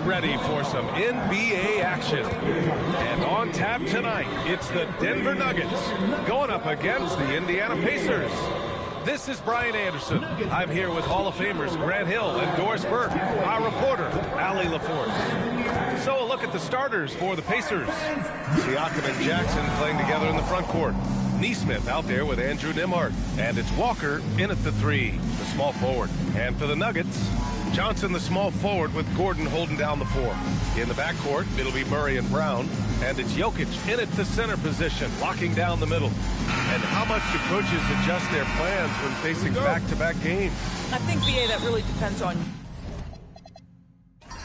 ready for some NBA action. And on tap tonight, it's the Denver Nuggets going up against the Indiana Pacers. This is Brian Anderson. I'm here with Hall of Famers Grant Hill and Doris Burke, our reporter, Allie LaForce. So a look at the starters for the Pacers. Siakam and Jackson playing together in the front court. Nesmith out there with Andrew Nembhard. And it's Walker in at the 3, the small forward. And for the Nuggets, Johnson, the small forward, with Gordon holding down the 4. In the backcourt, it'll be Murray and Brown. And it's Jokic in at the center position, locking down the middle. And how much do coaches adjust their plans when facing back-to-back games? I think, BA, that really depends on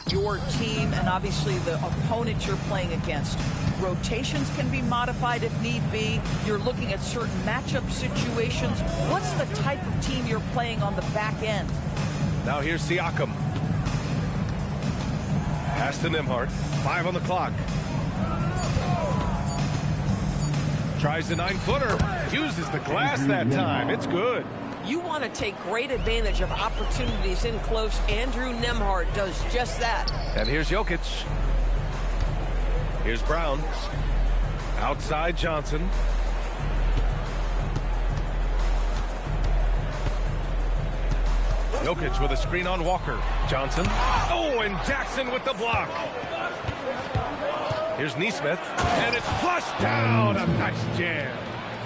your team and obviously the opponent you're playing against. Rotations can be modified if need be. You're looking at certain matchup situations. What's the type of team you're playing on the back end? Now here's Siakam. Pass to Nembhard. 5 on the clock. Tries the 9-footer. Uses the glass that time. It's good. You want to take great advantage of opportunities in close. Andrew Nembhard does just that. And here's Jokic. Here's Brown. Outside Johnson. Jokic with a screen on Walker. Johnson. Oh, and Jackson with the block. Here's Nesmith. And it's flushed down. A nice jam.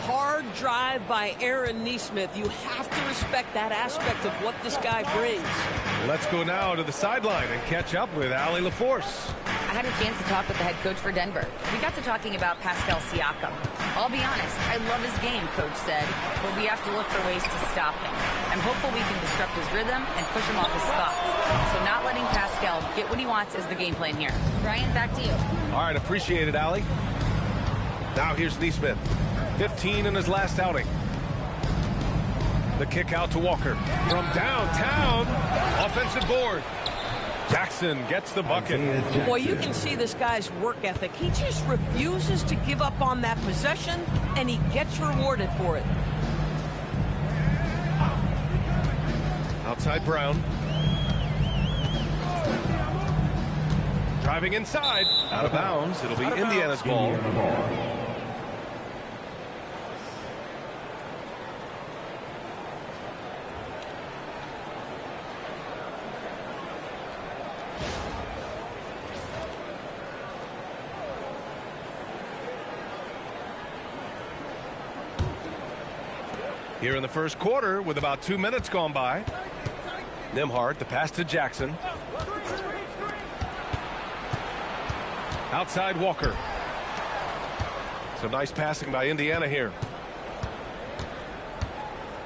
Hard drive by Aaron Nesmith. You have to respect that aspect of what this guy brings. Let's go now to the sideline and catch up with Allie LaForce. I had a chance to talk with the head coach for Denver. We got to talking about Pascal Siakam. I'll be honest, I love his game, Coach said, but we have to look for ways to stop him. I'm hopeful we can disrupt his rhythm and push him off his spots. So not letting Pascal get what he wants is the game plan here. Brian, back to you. All right, appreciate it, Allie. Now here's Nesmith. 15 in his last outing. The kick out to Walker. From downtown, offensive board. Jackson gets the bucket. Boy, you can see this guy's work ethic. He just refuses to give up on that possession, and he gets rewarded for it. Outside Brown. Driving inside. Out of bounds. It'll be Indiana's ball. Here in the first quarter, with about 2 minutes gone by. Nembhard, the pass to Jackson. Outside Walker. Some nice passing by Indiana here.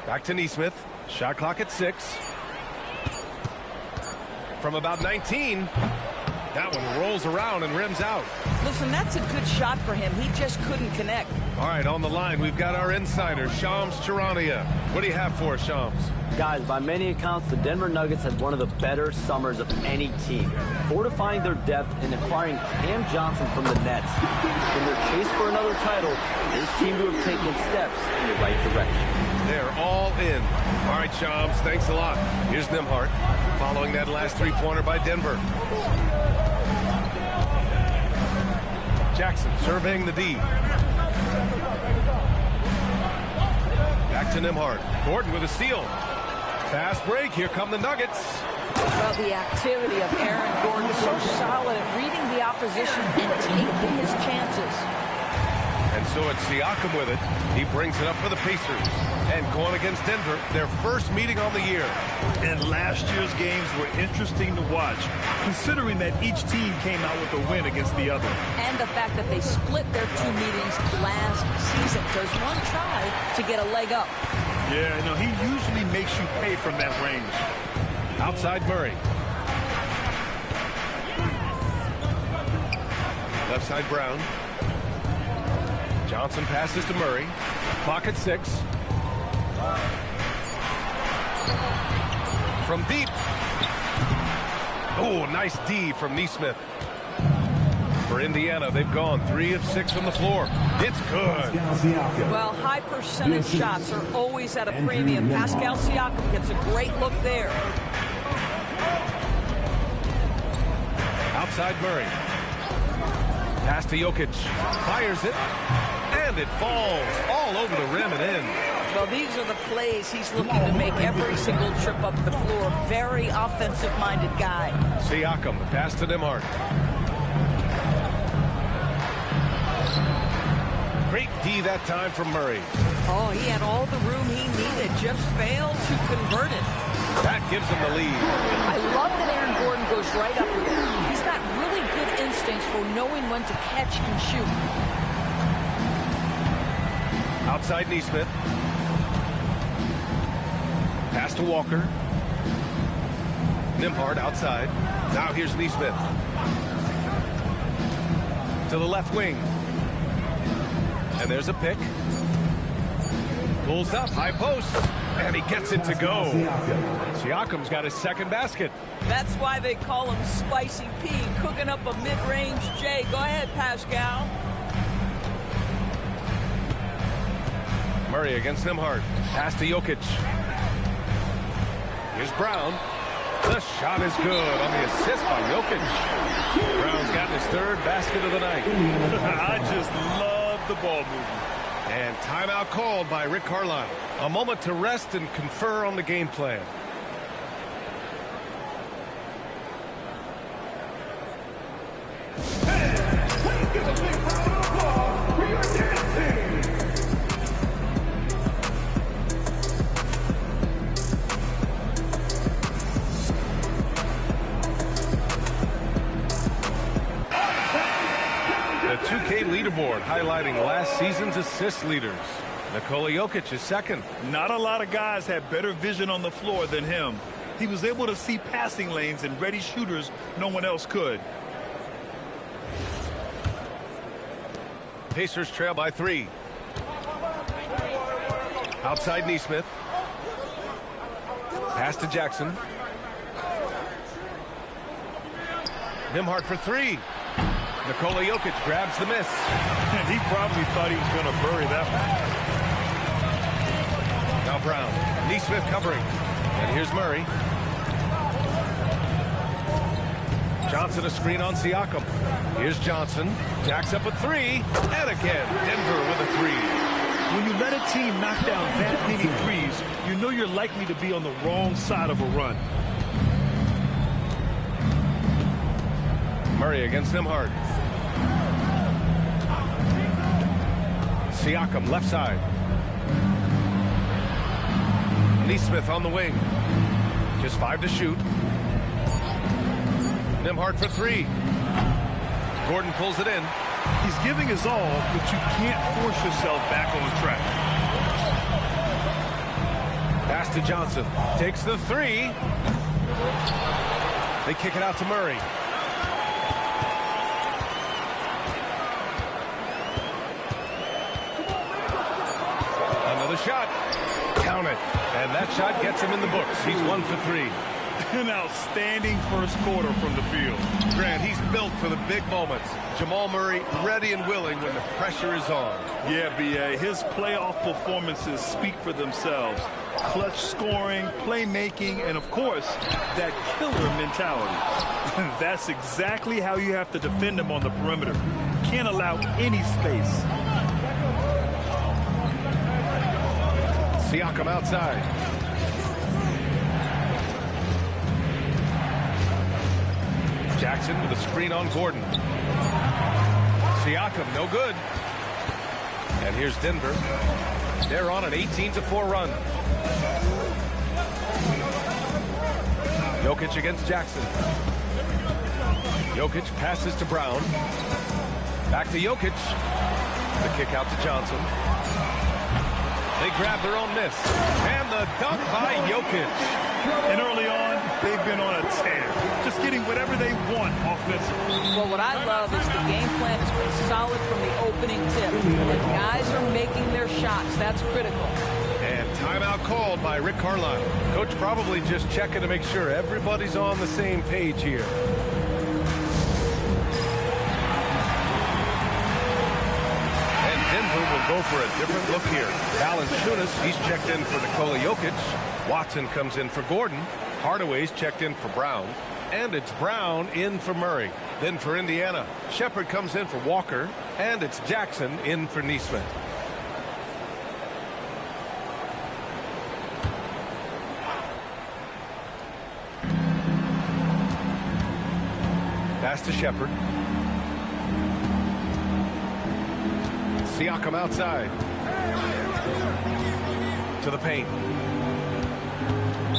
Back to Nesmith. Shot clock at 6. From about 19. That one rolls around and rims out. Listen, that's a good shot for him. He just couldn't connect. All right, on the line, we've got our insider, Shams Charania. What do you have for us, Shams? Guys, by many accounts, the Denver Nuggets had one of the better summers of any team, fortifying their depth and acquiring Cam Johnson from the Nets. In their chase for another title, they seem to have taken steps in the right direction. They're all in. All right, Shams, thanks a lot. Here's Nembhard, following that last three-pointer by Denver. Jackson surveying the D. Back to Nembhard. Gordon with a steal. Fast break. Here come the Nuggets. Well, the activity of Aaron Gordon is so solid at reading the opposition and taking his chances. And so it's Siakam with it. He brings it up for the Pacers. And going against Denver, their first meeting on the year. And last year's games were interesting to watch, considering that each team came out with a win against the other. And the fact that they split their 2 meetings last season. Does one try to get a leg up? Yeah, no, he usually makes you pay from that range. Outside Murray. Left side Brown. Johnson passes to Murray. Clock at 6. From deep. Oh, nice D from Nesmith. For Indiana, they've gone 3 of 6 from the floor. It's good. Well, high percentage shots are always at a premium. Pascal Siakam gets a great look there. outside Murray. Pass to Jokic. Fires it. And it falls all over the rim and in. Well, these are the plays he's looking to make every single trip up the floor. Very offensive-minded guy. Siakam, the pass to Nembhard. Great D that time from Murray. Oh, he had all the room he needed, just failed to convert it. That gives him the lead. I love that Aaron Gordon goes right up with it. He's got really good instincts for knowing when to catch and shoot. Outside Nesmith. Pass to Walker. Nembhard outside. Now here's Nesmith. To the left wing. And there's a pick. Pulls up, high post. And he gets it to go. Siakam's got his second basket. That's why they call him Spicy P, cooking up a mid-range J. Go ahead, Pascal. Murray against Nembhard. Pass to Jokic. Here's Brown. The shot is good on the assist by Jokic. Brown's gotten his third basket of the night. I just love the ball movement. And timeout called by Rick Carlisle. A moment to rest and confer on the game plan. The 2K leaderboard highlighting last season's assist leaders. Nikola Jokic is second. Not a lot of guys had better vision on the floor than him. He was able to see passing lanes and ready shooters no one else could. Pacers trail by 3. Outside Nesmith. Pass to Jackson. Nembhard for 3. Nikola Jokic grabs the miss. And he probably thought he was going to bury that one. Now Brown. Nesmith covering. And here's Murray. Johnson a screen on Siakam. Here's Johnson. Jacks up a 3. And again, Denver with a 3. When you let a team knock down that many threes, you know you're likely to be on the wrong side of a run. Murray against Nembhard. Siakam left side. Nesmith on the wing. Just 5 to shoot. Nembhard for 3. Gordon pulls it in. He's giving his all, but you can't force yourself back on track. Pass to Johnson. Takes the 3. They kick it out to Murray. Another shot. Count it. And that shot gets him in the books. He's 1 for 3. An outstanding first quarter from the field. Grant, he's built for the big moments. Jamal Murray ready and willing when the pressure is on. Yeah, B.A. His playoff performances speak for themselves. Clutch scoring, playmaking, and, of course, that killer mentality. That's exactly how you have to defend him on the perimeter. Can't allow any space. Siakam outside. Jackson with a screen on Gordon. Siakam, no good. And here's Denver. They're on an 18-4 run. Jokic against Jackson. Jokic passes to Brown. Back to Jokic. The kick out to Johnson. They grab their own miss. And the dunk by Jokic. And early on, they've been on a tear. Just getting whatever they want offensively. Well, what I love is the game plan has been solid from the opening tip. The guys are making their shots. That's critical. And timeout called by Rick Carlisle. Coach probably just checking to make sure everybody's on the same page here. And Denver will go for a different look here. Valanciunas, he's checked in for Nikola Jokic. Watson comes in for Gordon. Hardaway's checked in for Brown. And it's Brown in for Murray. Then for Indiana, Shepard comes in for Walker. And it's Jackson in for Neesmith. Pass to Shepard. Siakam outside. To the paint.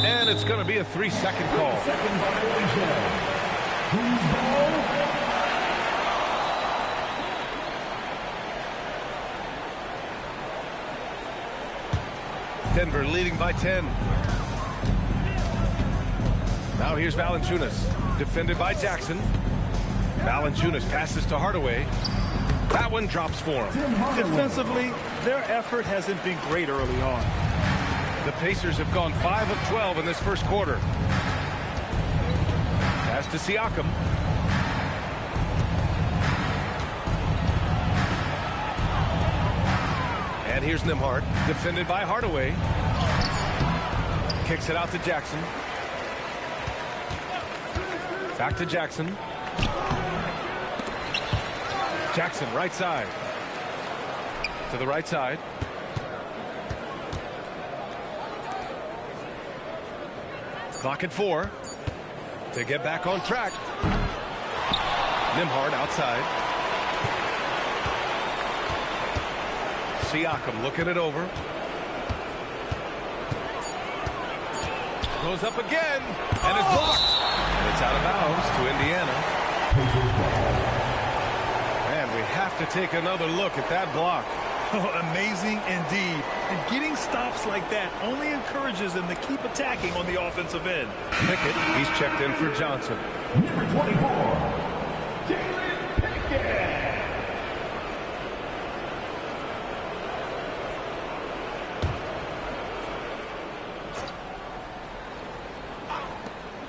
And it's going to be a 3-second call. Second violation. Who's ball? Denver leading by 10. Now here's Valanciunas. Defended by Jackson. Valanciunas passes to Hardaway. That one drops for him. Defensively, their effort hasn't been great early on. The Pacers have gone 5 of 12 in this first quarter. Pass to Siakam. And here's Nembhard, defended by Hardaway. Kicks it out to Jackson. Back to Jackson. Jackson, right side. To the right side. Clock at 4 to get back on track. Nembhard outside. Siakam looking it over. Goes up again and is blocked. And it's out of bounds to Indiana. And we have to take another look at that block. Oh, amazing indeed. And getting stops like that only encourages them to keep attacking on the offensive end. Pickett, he's checked in for Johnson. Number 24, Jalen Pickett.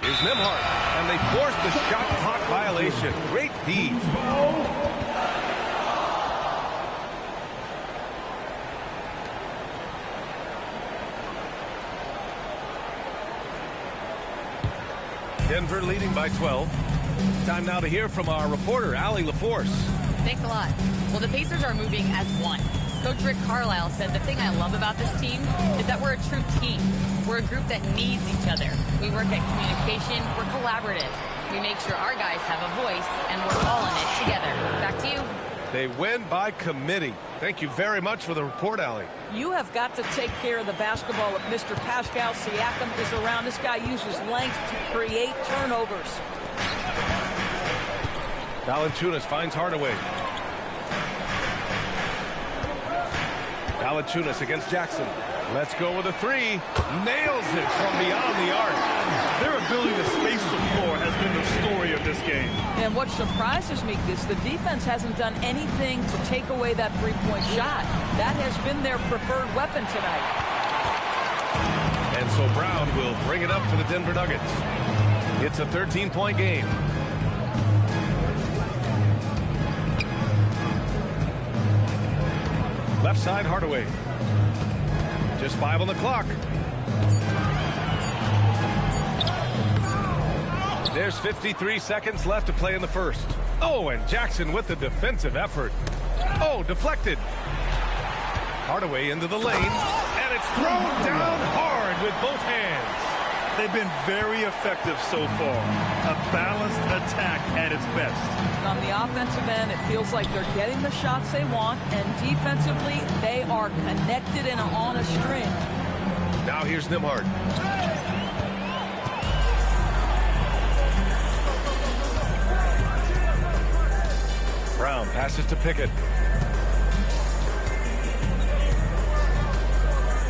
Here's Nembhard, and they forced the shot clock violation. Great D. Denver leading by 12. Time now to hear from our reporter, Allie LaForce. Thanks a lot. Well, the Pacers are moving as one. Coach Rick Carlisle said the thing I love about this team is that we're a true team. We're a group that needs each other. We work at communication. We're collaborative. We make sure our guys have a voice, and we're all in it together. Back to you. They win by committee. Thank you very much for the report, Allie. You have got to take care of the basketball if Mr. Pascal Siakam is around. This guy uses length to create turnovers. Valanciunas finds Hardaway. Valanciunas against Jackson. Let's go with a 3. Nails it from beyond the arc. Their ability to space the floor has been the story of this game. And what surprises me is the defense hasn't done anything to take away that three-point shot. That has been their preferred weapon tonight. And so Brown will bring it up for the Denver Nuggets. It's a 13-point game. Left side, Hardaway. Just 5 on the clock. There's 53 seconds left to play in the first. Oh, and Jackson with the defensive effort. Oh, deflected. Hardaway into the lane, and it's thrown down hard with both hands. They've been very effective so far. A balanced attack at its best. On the offensive end, it feels like they're getting the shots they want, and defensively, they are connected and on a string. Now here's Nembhard. Brown passes to Pickett.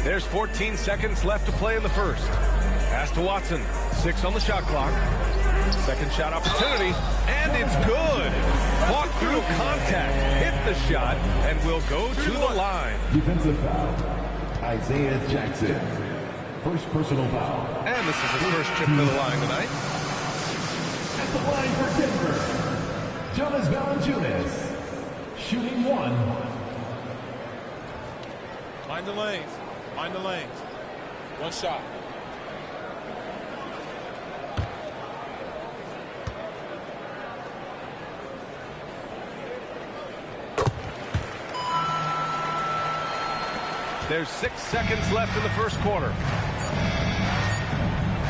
There's 14 seconds left to play in the first. Pass to Watson. 6 on the shot clock. Second shot opportunity, and it's good. Fought through contact, hit the shot, and will go to the line. Defensive foul, Isaiah Jackson. First personal foul. And this is his first trip to the line tonight. At the line for Denver, Jonas Valanciunas, shooting 1. Mind the lanes. Mind the lanes. One shot. There's 6 seconds left in the first quarter.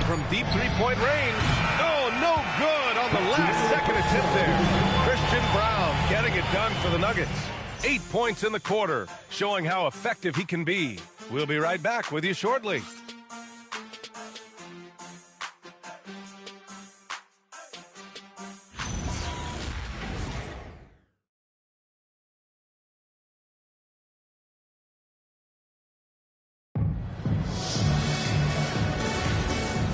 From deep three-point range. Oh, no good on the last second attempt there. Christian Brown getting it done for the Nuggets. 8 points in the quarter, showing how effective he can be. We'll be right back with you shortly.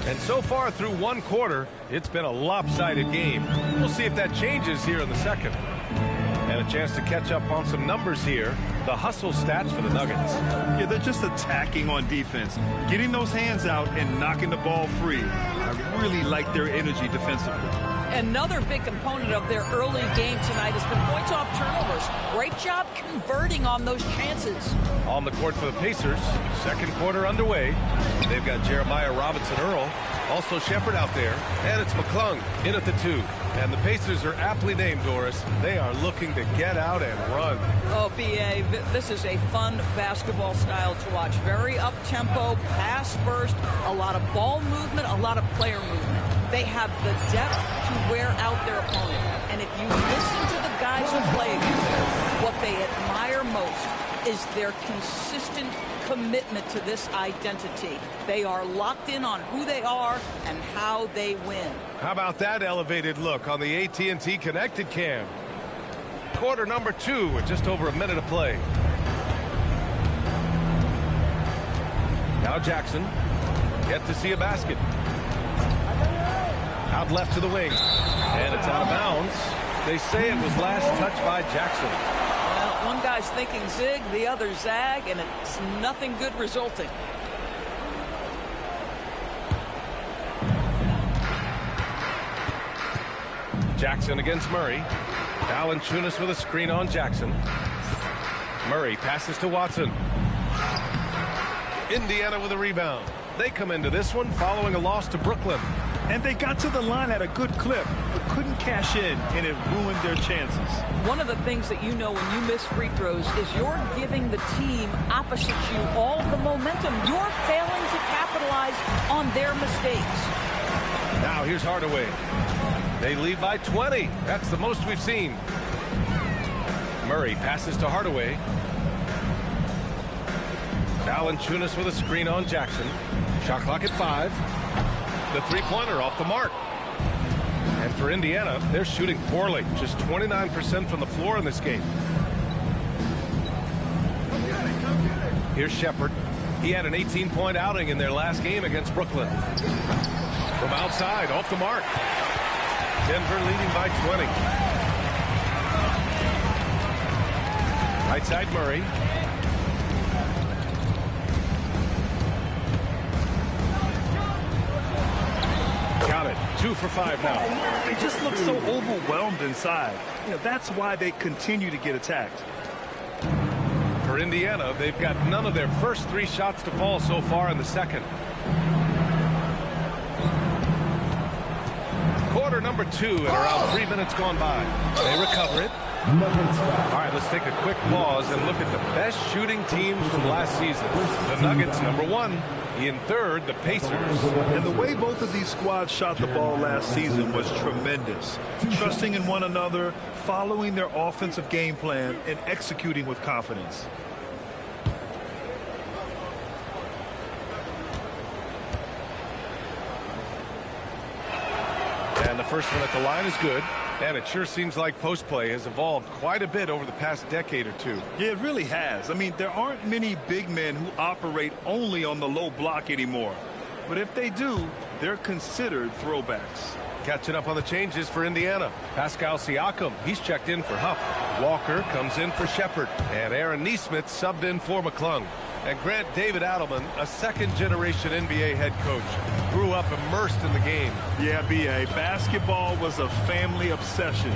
And so far through one quarter, it's been a lopsided game. We'll see if that changes here in the second. And a chance to catch up on some numbers here. The hustle stats for the Nuggets. Yeah, they're just attacking on defense. Getting those hands out and knocking the ball free. I really like their energy defensively. Another big component of their early game tonight has been points off turnovers. Great job converting on those chances. On the court for the Pacers, second quarter underway. They've got Jeremiah Robinson-Earl, also Shepherd out there, and it's McClung in at the 2. And the Pacers are aptly named, Doris. They are looking to get out and run. Oh, B.A., this is a fun basketball style to watch. Very up-tempo, pass first, a lot of ball movement, a lot of player movement. They have the depth to wear out their opponent. And if you listen to the guys who play against them, what they admire most is their consistent commitment to this identity. They are locked in on who they are and how they win. How about that elevated look on the AT&T Connected Cam? Quarter number 2 with just over a minute of play. Now Jackson, yet to see a basket. Out left to the wing, and it's out of bounds. They say it was last touched by Jackson. Well, one guy's thinking zig, the other zag, and it's nothing good resulting. Jackson against Murray. Valanciunas with a screen on Jackson. Murray passes to Watson. Indiana with a rebound. They come into this one following a loss to Brooklyn. And they got to the line at a good clip, but couldn't cash in, and it ruined their chances. One of the things that you know when you miss free throws is you're giving the team opposite you all the momentum. You're failing to capitalize on their mistakes. Now here's Hardaway. They lead by 20. That's the most we've seen. Murray passes to Hardaway. Valanciunas with a screen on Jackson. Shot clock at 5. The three-pointer off the mark. And for Indiana, they're shooting poorly. Just 29% from the floor in this game. Here's Shepherd. He had an 18-point outing in their last game against Brooklyn. From outside, off the mark. Denver leading by 20. Right side, Murray. Got it. 2 for 5 now. They just look so overwhelmed inside. You know, that's why they continue to get attacked. For Indiana, they've got none of their first 3 shots to fall so far in the second. Quarter number 2 and around 3 minutes gone by. They recover it. All right, let's take a quick pause and look at the best shooting teams from last season. The Nuggets, number 1. In third, the Pacers. And the way both of these squads shot the ball last season was tremendous. Trusting in one another, following their offensive game plan, and executing with confidence. And the first one at the line is good. And it sure seems like post play has evolved quite a bit over the past decade or 2. Yeah, it really has. I mean, there aren't many big men who operate only on the low block anymore. But if they do, they're considered throwbacks. Catching up on the changes for Indiana. Pascal Siakam, he's checked in for Huff. Walker comes in for Shepherd. And Aaron Nesmith subbed in for McClung. And Grant David Adelman, a second-generation NBA head coach, grew up immersed in the game. Yeah, B.A., basketball was a family obsession.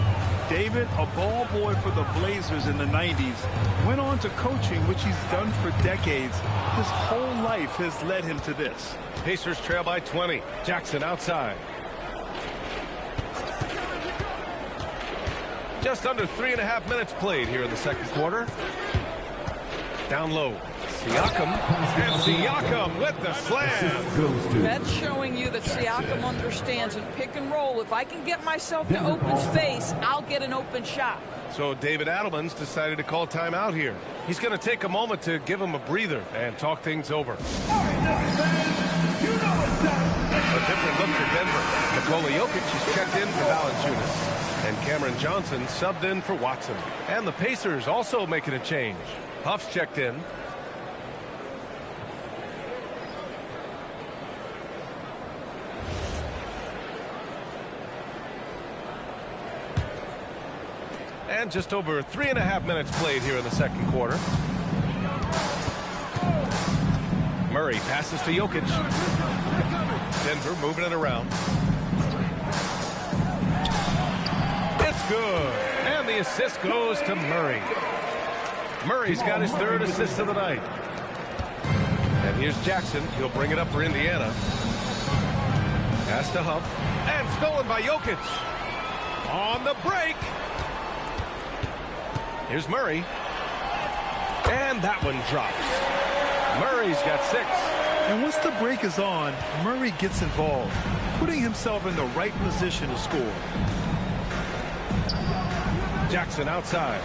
David, a ball boy for the Blazers in the 90s, went on to coaching, which he's done for decades. His whole life has led him to this. Pacers trail by 20. Jackson outside. Just under 3.5 minutes played here in the second quarter. Down low. Siakam, and Siakam with the slam. That's showing you that Siakam understands in pick and roll. If I can get myself to open space, I'll get an open shot. So David Adelman's decided to call timeout here. He's going to take a moment to give him a breather and talk things over. A different look for Denver. Nikola Jokic is checked in for Valanciunas, and Cameron Johnson subbed in for Watson. And the Pacers also making a change. Huff's checked in. And just over 3.5 minutes played here in the second quarter. Murray passes to Jokic. Denver moving it around. It's good. And the assist goes to Murray. Murray's got his third assist of the night. And here's Jackson. He'll bring it up for Indiana. Pass to Huff. And stolen by Jokic. On the break. Here's Murray. And that one drops. Murray's got 6. And once the break is on, Murray gets involved, putting himself in the right position to score. Jackson outside.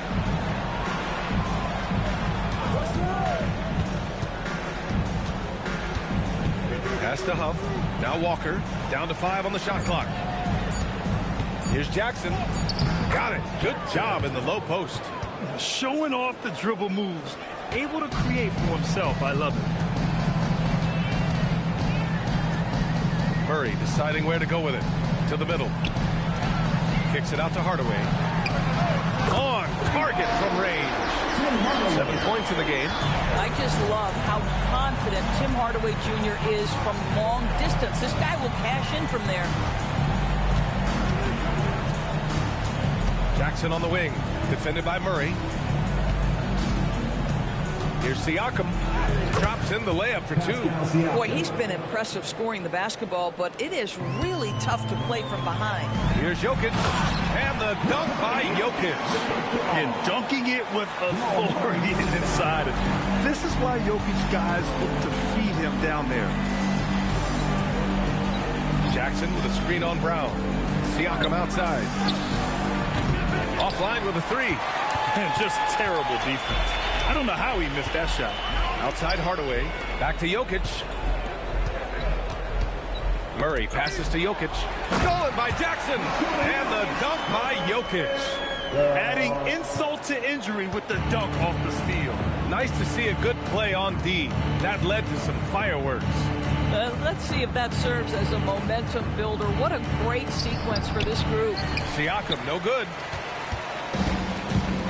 Pass to Huff. Now Walker. Down to 5 on the shot clock. Here's Jackson. Got it. Good job in the low post. Showing off the dribble moves. Able to create for himself. I love it. Murray deciding where to go with it. To the middle. Kicks it out to Hardaway. On target from range. 7 points in the game. I just love how confident Tim Hardaway Jr. is from long distance. This guy will cash in from there. Jackson on the wing. Defended by Murray. Here's Siakam. Drops in the layup for 2. Boy, he's been impressive scoring the basketball, but it is really tough to play from behind. Here's Jokic. And the dunk by Jokic. And dunking it with authority inside. This is why Jokic guys look to feed him down there. Jackson with a screen on Brown. Siakam outside. Offline with a 3. And just terrible defense. I don't know how he missed that shot. Outside Hardaway. Back to Jokic. Murray passes to Jokic. Stolen by Jackson. And the dunk by Jokic. Adding insult to injury with the dunk off the steal. Nice to see a good play on D. That led to some fireworks. Let's see if that serves as a momentum builder. What a great sequence for this group. Siakam, no good.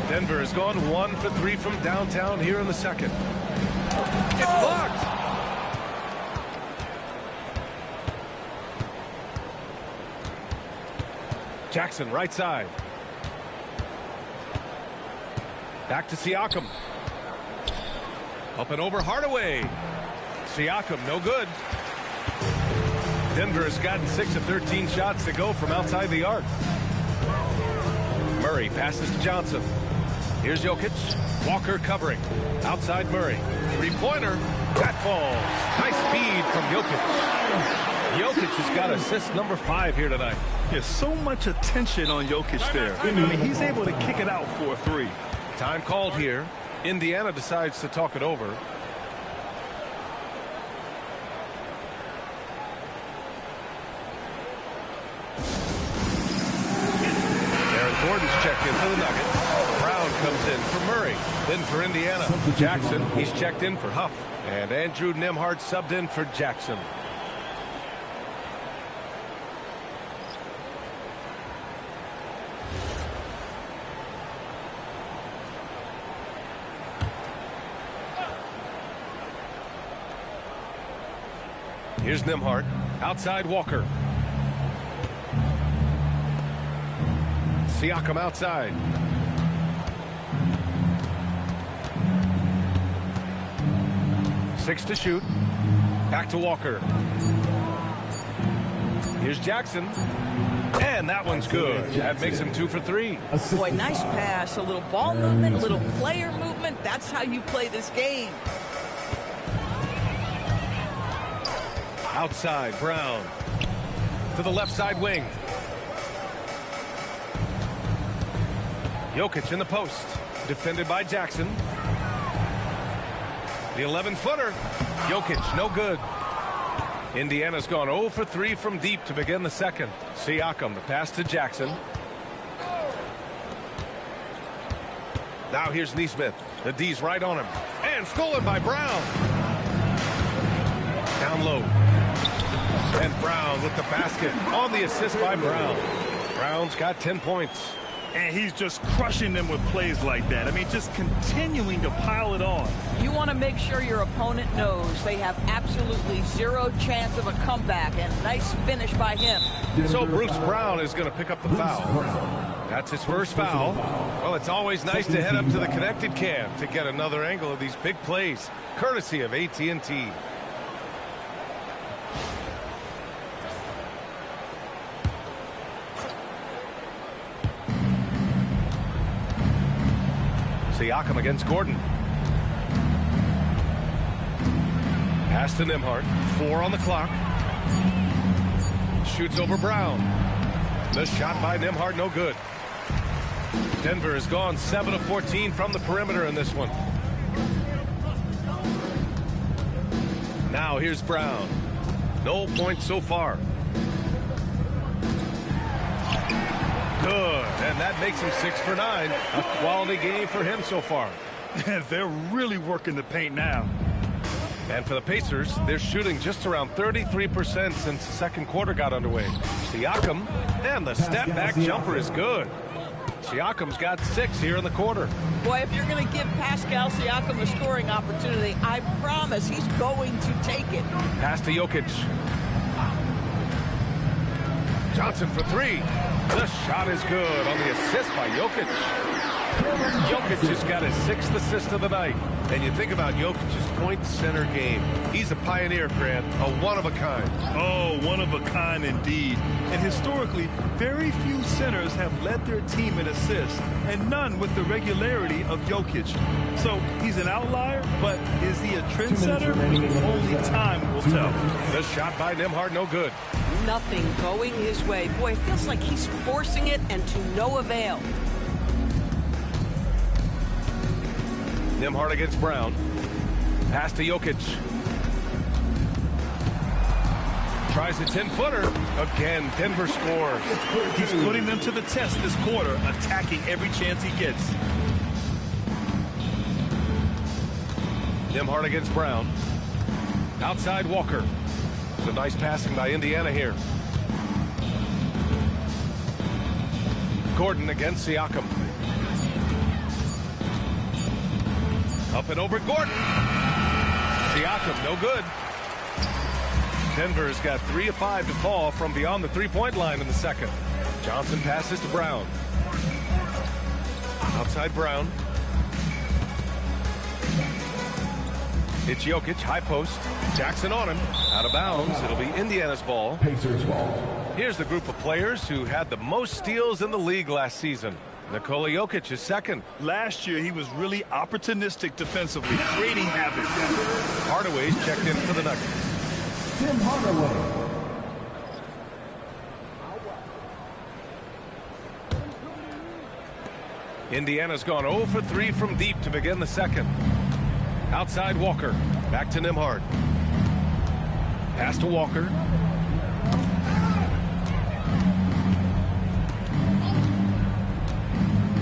Denver has gone 1 for 3 from downtown here in the second. It's blocked. Jackson right side. Back to Siakam. Up and over Hardaway. Siakam, no good. Denver has gotten 6 of 13 shots to go from outside the arc. Murray passes to Johnson. Here's Jokic. Walker covering. Outside Murray. 3-pointer. That falls. Nice speed from Jokic. Jokic has got assist number 5 here tonight. There's so much attention on Jokic there. I mean, he's able to kick it out for a 3. Time called here. Indiana decides to talk it over. Aaron Gordon's checked in for the Nuggets. Brown comes in for Murray. Then for Indiana. Jackson, he's checked in for Huff. And Andrew Nembhard subbed in for Jackson. Here's Nembhard. Outside Walker. Siakam outside. Six to shoot. Back to Walker. Here's Jackson. And that one's good. That makes him 2 for 3. Boy, nice pass. A little ball movement, a little player movement. That's how you play this game. Outside, Brown. To the left side wing. Jokic in the post. Defended by Jackson. The 11-footer. Jokic, no good. Indiana's gone 0 for 3 from deep to begin the second. Siakam, the pass to Jackson. Now here's Nesmith. The D's right on him. And stolen by Brown. Down low. And Brown with the basket on the assist by Brown. Brown's got 10 points. And he's just crushing them with plays like that. I mean, just continuing to pile it on. You want to make sure your opponent knows they have absolutely zero chance of a comeback, and nice finish by him. So Bruce Brown is going to pick up the foul. That's his first foul. Well, it's always nice to head up to the connected cam to get another angle of these big plays, courtesy of AT&T. Siakam against Gordon. Pass to Nembhard. 4 on the clock. Shoots over Brown. The shot by Nembhard, no good. Denver has gone 7 of 14 from the perimeter in this one. Now here's Brown. No points so far. Good, and that makes him 6 for 9. A quality game for him so far. They're really working the paint now. And for the Pacers, they're shooting just around 33% since the second quarter got underway. Siakam, and the step-back jumper is good. Siakam's got 6 here in the quarter. Boy, if you're going to give Pascal Siakam a scoring opportunity, I promise he's going to take it. Pass to Jokic. Johnson for 3. The shot is good on the assist by Jokic. Jokic just got his 6th assist of the night. And you think about Jokic's point center game. He's a pioneer, Grant, a one-of-a-kind. Oh, one-of-a-kind indeed. And historically, very few centers have led their team in assists, and none with the regularity of Jokic. So he's an outlier, but is he a trendsetter? Only time will tell. The shot by Nembhard, no good. Nothing going his way. Boy, it feels like he's forcing it and to no avail. Nembhard against Brown. Pass to Jokic. Tries a 10-footer. Again, Denver scores. He's putting them to the test this quarter, attacking every chance he gets. Nembhard against Brown. Outside Walker. It's a nice passing by Indiana here. Gordon against Siakam. Up and over Gordon. Siakam, no good. Denver's got 3 of 5 to fall from beyond the three-point line in the second. Johnson passes to Brown. Outside Brown. It's Jokic, high post. Jackson on him. Out of bounds. It'll be Indiana's ball. Pacers ball. Here's the group of players who had the most steals in the league last season. Nikola Jokic is second. Last year, he was really opportunistic defensively, creating havoc. Hardaway's checked in for the Nuggets. Tim Hardaway. Indiana's gone 0 for 3 from deep to begin the second. Outside Walker. Back to Nembhard. Pass to Walker.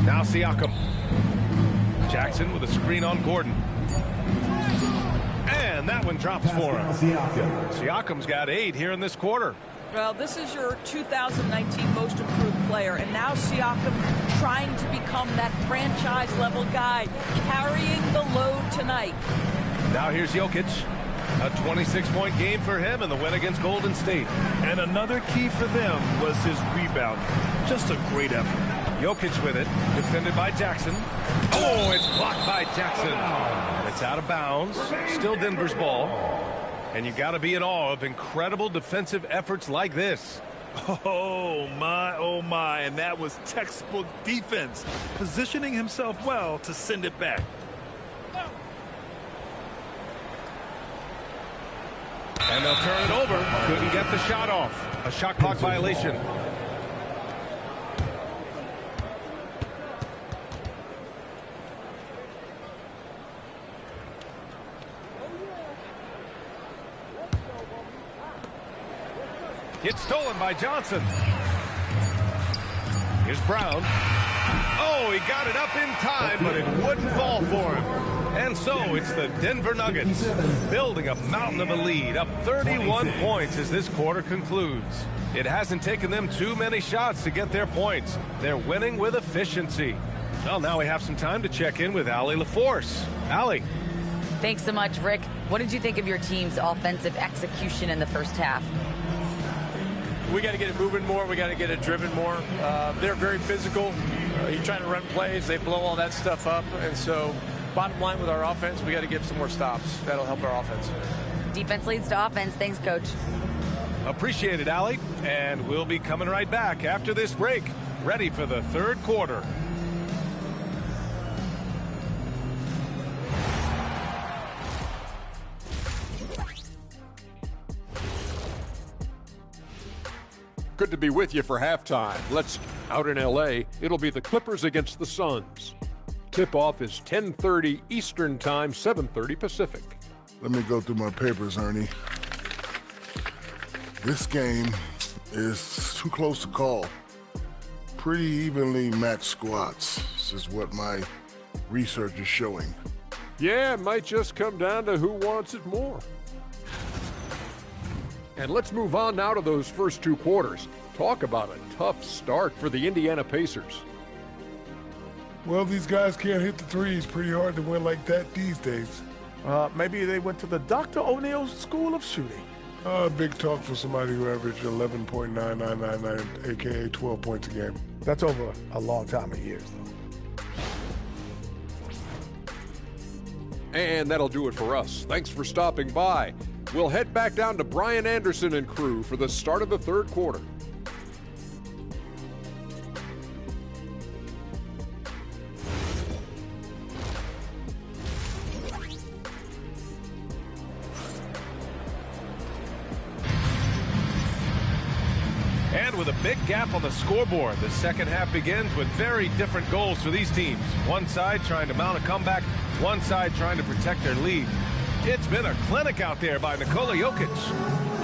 Now Siakam. Jackson with a screen on Gordon. And that one drops for him. Siakam's got 8 here in this quarter. Well, this is your 2019 most improved player, and now Siakam trying to become that franchise-level guy, carrying the load tonight. Now here's Jokic. A 26-point game for him in the win against Golden State. And another key for them was his rebound. Just a great effort. Jokic with it, defended by Jackson. Oh, it's blocked by Jackson. And it's out of bounds. Still Denver's ball. And you got to be in awe of incredible defensive efforts like this. Oh my, and that was textbook defense, positioning himself well to send it back. And they'll turn it over. Couldn't get the shot off. A shot clock violation. It's stolen by Johnson. Here's Brown. Oh, he got it up in time, but it wouldn't fall for him. And so it's the Denver Nuggets building a mountain of a lead, up 31 points as this quarter concludes. It hasn't taken them too many shots to get their points. They're winning with efficiency. Well, now we have some time to check in with Allie LaForce. Allie. Thanks so much, Rick. What did you think of your team's offensive execution in the first half? We got to get it moving more. We got to get it driven more. They're very physical. You're trying to run plays. They blow all that stuff up. And so bottom line with our offense, we got to get some more stops. That'll help our offense. Defense leads to offense. Thanks, Coach. Appreciate it, Allie. And we'll be coming right back after this break, ready for the third quarter. Good to be with you for halftime. Out in L.A., it'll be the Clippers against the Suns. Tip-off is 10:30 Eastern Time, 7:30 Pacific. Let me go through my papers, Ernie. This game is too close to call. Pretty evenly matched squads. This is what my research is showing. Yeah, it might just come down to who wants it more. And let's move on now to those first two quarters. Talk about a tough start for the Indiana Pacers. Well, these guys can't hit the threes. Pretty hard to win like that these days. Maybe they went to the Dr. O'Neill's School of Shooting. Big talk for somebody who averaged 11.9999, a.k.a. 12 points a game. That's over a long time of years, though. And that'll do it for us. Thanks for stopping by. We'll head back down to Brian Anderson and crew for the start of the third quarter. And with a big gap on the scoreboard, the second half begins with very different goals for these teams. One side trying to mount a comeback, one side trying to protect their lead. It's been a clinic out there by Nikola Jokic.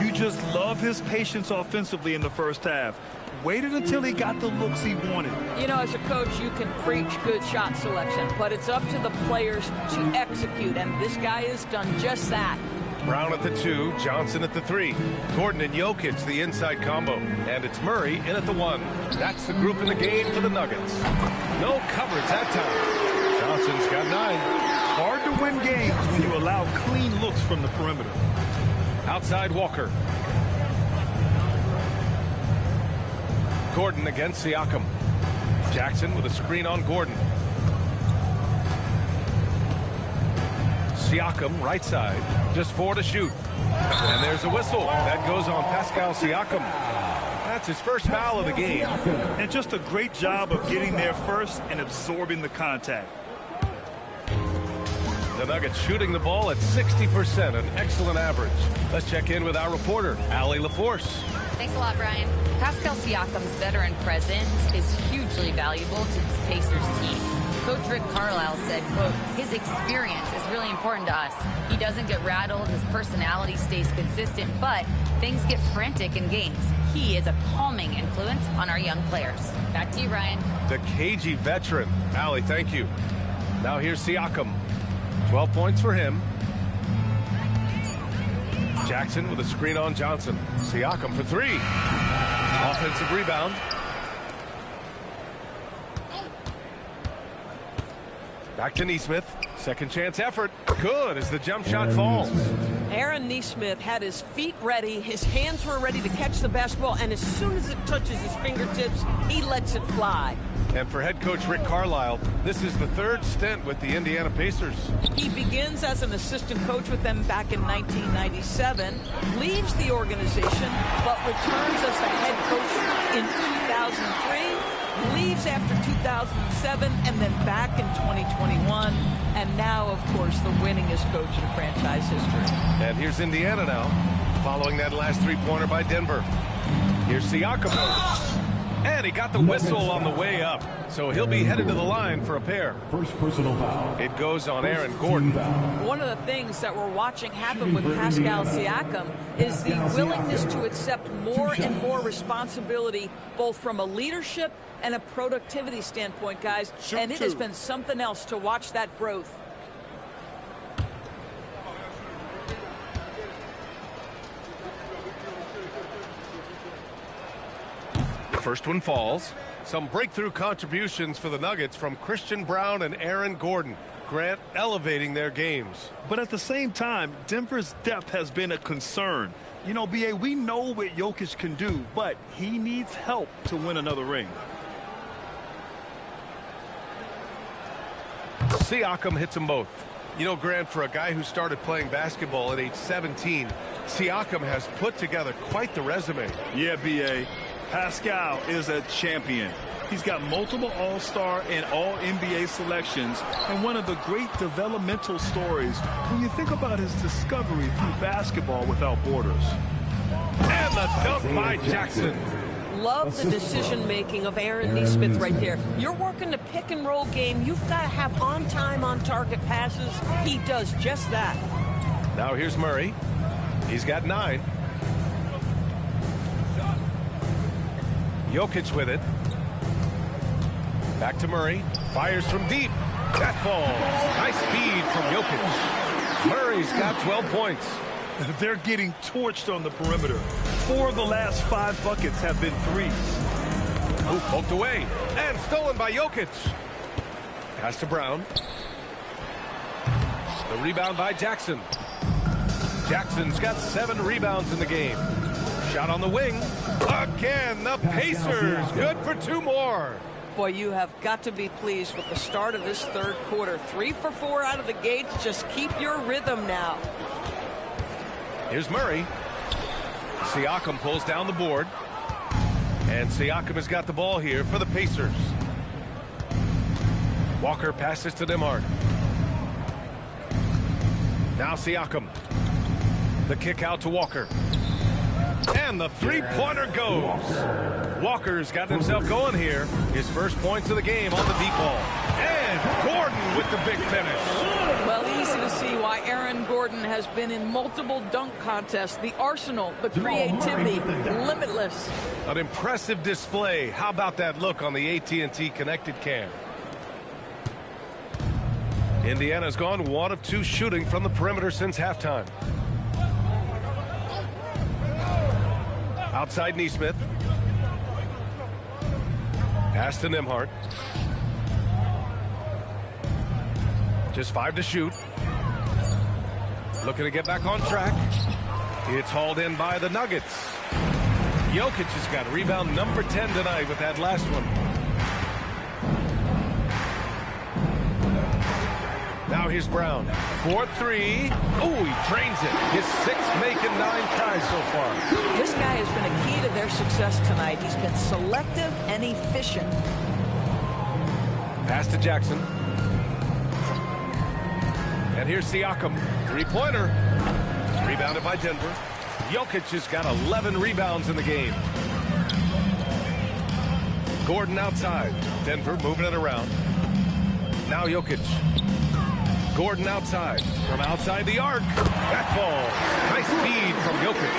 You just love his patience offensively in the first half. Waited until he got the looks he wanted. You know, as a coach, you can preach good shot selection, but it's up to the players to execute, and this guy has done just that. Brown at the 2, Johnson at the 3. Gordon and Jokic, the inside combo. And it's Murray in at the 1. That's the group in the game for the Nuggets. No coverage that time. Johnson's got 9. Hard to win games when you allow clean looks from the perimeter. Outside Walker. Gordon against Siakam. Jackson with a screen on Gordon. Siakam, right side, just 4 to shoot. And there's a whistle. That goes on Pascal Siakam. That's his first foul of the game. And just a great job of getting there first and absorbing the contact. The Nuggets shooting the ball at 60%, an excellent average. Let's check in with our reporter, Allie LaForce. Thanks a lot, Brian. Pascal Siakam's veteran presence is hugely valuable to this Pacers team. Coach Rick Carlisle said, quote, his experience is really important to us. He doesn't get rattled, his personality stays consistent, but things get frantic in games. He is a calming influence on our young players. Back to you, Ryan. The cagey veteran. Allie, thank you. Now here's Siakam. 12 points for him. Jackson with a screen on Johnson. Siakam for 3. Offensive rebound. Back to Nesmith. Second chance effort. Good as the jump shot falls. Aaron Nesmith had his feet ready, his hands were ready to catch the basketball, and as soon as it touches his fingertips, he lets it fly. And for head coach Rick Carlisle, this is the third stint with the Indiana Pacers. He begins as an assistant coach with them back in 1997, leaves the organization, but returns as the head coach in 2003, leaves after 2007, and then back in 2021, and now, of course, the winningest coach in franchise history. And here's Indiana now. Following that last three-pointer by Denver. Here's Siakam. And he got the whistle on the way up. So he'll be headed to the line for a pair. First personal foul. It goes on Aaron Gordon. One of the things that we're watching happen with Pascal Siakam is the willingness to accept more and more responsibility, both from a leadership and a productivity standpoint, guys. And it has been something else to watch that growth. First one falls. Some breakthrough contributions for the Nuggets from Christian Brown and Aaron Gordon. Grant elevating their games. But at the same time, Denver's depth has been a concern. You know, B.A., we know what Jokic can do, but he needs help to win another ring. Siakam hits them both. You know, Grant, for a guy who started playing basketball at age 17, Siakam has put together quite the resume. Yeah, B.A., Pascal is a champion. He's got multiple All-Star and All-NBA selections, and one of the great developmental stories when you think about his discovery through basketball without borders. And the dunk by Jackson. Love the decision-making of Aaron Nesmith right there. You're working the pick-and-roll game. You've got to have on-time, on-target passes. He does just that. Now here's Murray. He's got 9. Jokic with it. Back to Murray. Fires from deep. That falls. Nice feed from Jokic. Murray's got 12 points. They're getting torched on the perimeter. 4 of the last 5 buckets have been threes. Oh, poked away. And stolen by Jokic. Pass to Brown. The rebound by Jackson. Jackson's got 7 rebounds in the game. Shot on the wing. Again, the Pacers. Good for 2 more. Boy, you have got to be pleased with the start of this third quarter. 3 for 4 out of the gates. Just keep your rhythm now. Here's Murray. Siakam pulls down the board. And Siakam has got the ball here for the Pacers. Walker passes to Nembhard. Now Siakam. The kick out to Walker. And the three-pointer goes. Walker's got himself going here. His first points of the game on the deep ball. And Gordon with the big finish. Well, easy to see why Aaron Gordon has been in multiple dunk contests. The arsenal, the creativity, limitless. An impressive display. How about that look on the AT&T connected cam? Indiana's gone 1 of 2 shooting from the perimeter since halftime. Outside Nesmith. Pass to Nembhard. Just 5 to shoot. Looking to get back on track. It's hauled in by the Nuggets. Jokic has got rebound number 10 tonight with that last one. Now here's Brown. 4-3. Oh, he drains it. His 6th making 9 tries so far. This guy has been a key to their success tonight. He's been selective and efficient. Pass to Jackson. And here's Siakam. 3-pointer. Rebounded by Denver. Jokic has got 11 rebounds in the game. Gordon outside. Denver moving it around. Now Jokic. Gordon outside. From outside the arc. That falls. Nice feed from Jokic.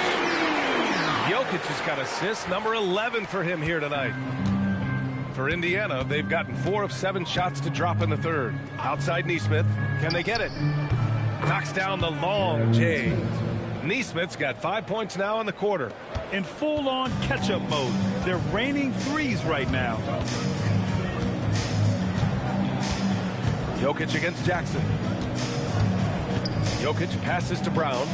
Jokic has got assist number 11 for him here tonight. For Indiana, they've gotten 4 of 7 shots to drop in the third. Outside Nesmith. Can they get it? Knocks down the long J. Nesmith's got 5 points now in the quarter. In full-on catch-up mode. They're raining threes right now. Jokic against Jackson. Jokic passes to Brown.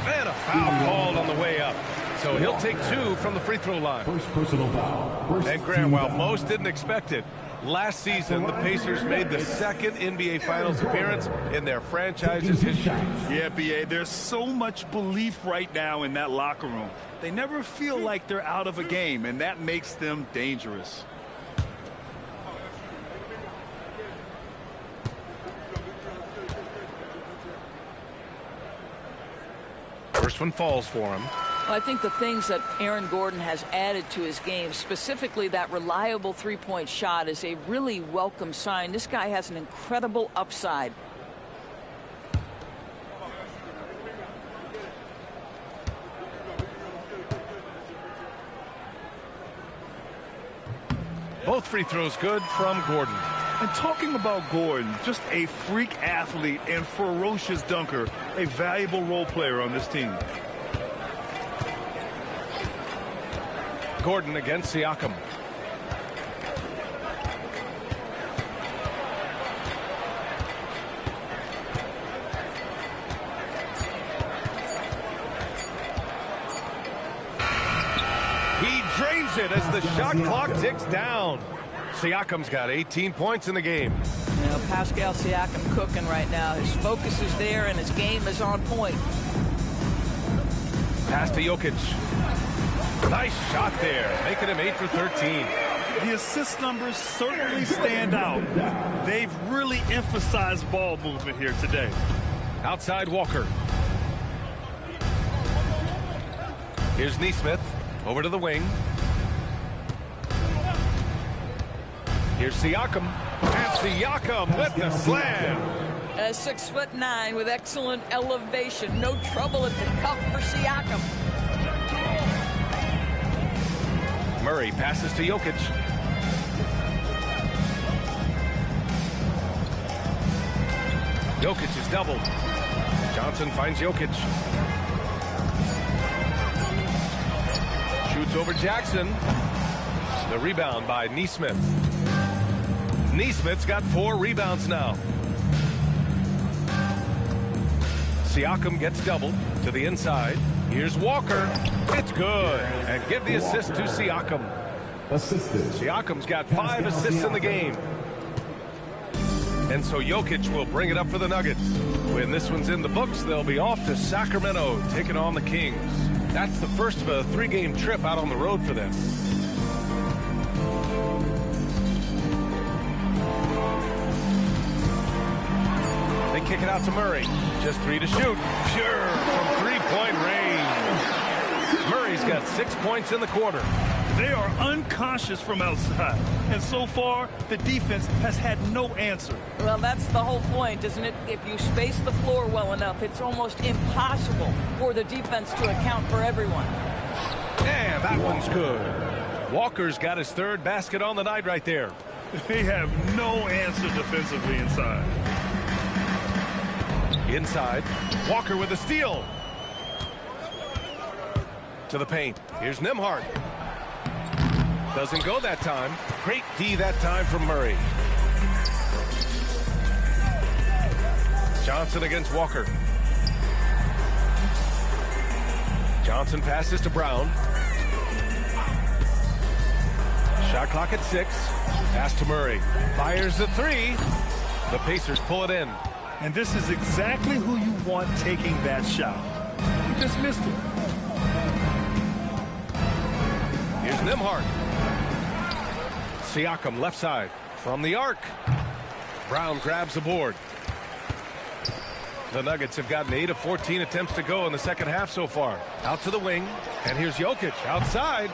And a foul called on the way up. So he'll take 2 from the free throw line. First personal foul. And Graham, while most didn't expect it, last season the Pacers made the 2nd NBA Finals appearance in their franchise's history. Yeah, B.A., there's so much belief right now in that locker room. They never feel like they're out of a game, and that makes them dangerous. First one falls for him. Well, I think the things that Aaron Gordon has added to his game, specifically that reliable three-point shot, is a really welcome sign. This guy has an incredible upside. Both free throws good from Gordon. And talking about Gordon, just a freak athlete and ferocious dunker, a valuable role player on this team. Gordon against Siakam. He drains it as the shot clock ticks down. Siakam's got 18 points in the game. You know, Pascal Siakam cooking right now. His focus is there and his game is on point. Pass to Jokic. Nice shot there, making him 8 for 13. The assist numbers certainly stand out. They've really emphasized ball movement here today. Outside Walker. Here's Nesmith over to the wing. Here's Siakam. And Siakam with the slam. 6'9" with excellent elevation. No trouble at the cup for Siakam. Murray passes to Jokic. Jokic is doubled. Johnson finds Jokic. Shoots over Jackson. The rebound by Nesmith. Nesmith's got 4 rebounds now. Siakam gets doubled to the inside. Here's Walker. It's good. And give the assist to Siakam. Siakam's got 5 assists in the game. And so Jokic will bring it up for the Nuggets. When this one's in the books, they'll be off to Sacramento, taking on the Kings. That's the first of a 3-game trip out on the road for them. They kick it out to Murray. Just 3 to shoot. Pure from 3-point range. Murray's got 6 points in the quarter. They are unconscious from outside. And so far, the defense has had no answer. Well, that's the whole point, isn't it? If you space the floor well enough, it's almost impossible for the defense to account for everyone. And that one's good. Walker's got his 3rd basket on the night right there. They have no answer defensively inside. Inside, Walker with a steal. To the paint. Here's Nembhard. Doesn't go that time. Great D that time from Murray. Johnson against Walker. Johnson passes to Brown. Shot clock at 6. Pass to Murray. Fires the 3. The Pacers pull it in. And this is exactly who you want taking that shot. You just missed it. Here's Nembhard. Siakam left side from the arc. Brown grabs the board. The Nuggets have gotten 8 of 14 attempts to go in the second half so far. Out to the wing. And here's Jokic outside.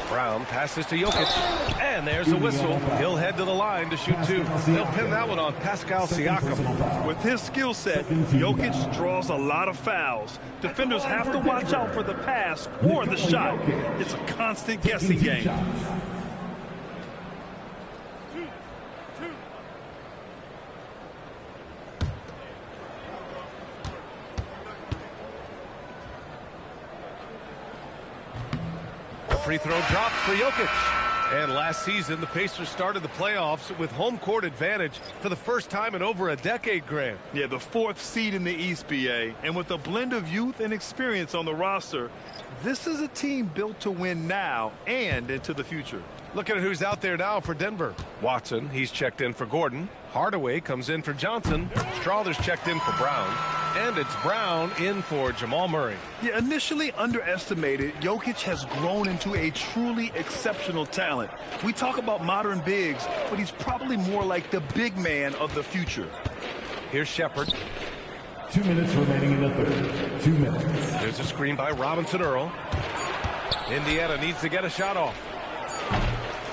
Brown passes to Jokic. And there's a whistle. He'll head to the line to shoot 2. They'll pin that one on Pascal Siakam. With his skill set, Jokic draws a lot of fouls. Defenders have to watch out for the pass or the shot. It's a constant guessing game. Free throw drops for Jokic. And last season, the Pacers started the playoffs with home court advantage for the first time in over a decade, Grant. Yeah, the 4th seed in the East, BA. And with a blend of youth and experience on the roster, this is a team built to win now and into the future. Look at who's out there now for Denver. Watson, he's checked in for Gordon. Hardaway comes in for Johnson. Strawther's checked in for Brown. And it's Brown in for Jamal Murray. Yeah, initially underestimated, Jokic has grown into a truly exceptional talent. We talk about modern bigs, but he's probably more like the big man of the future. Here's Shepherd. 2 minutes remaining in the third. 2 minutes. There's a screen by Robinson Earl. Indiana needs to get a shot off.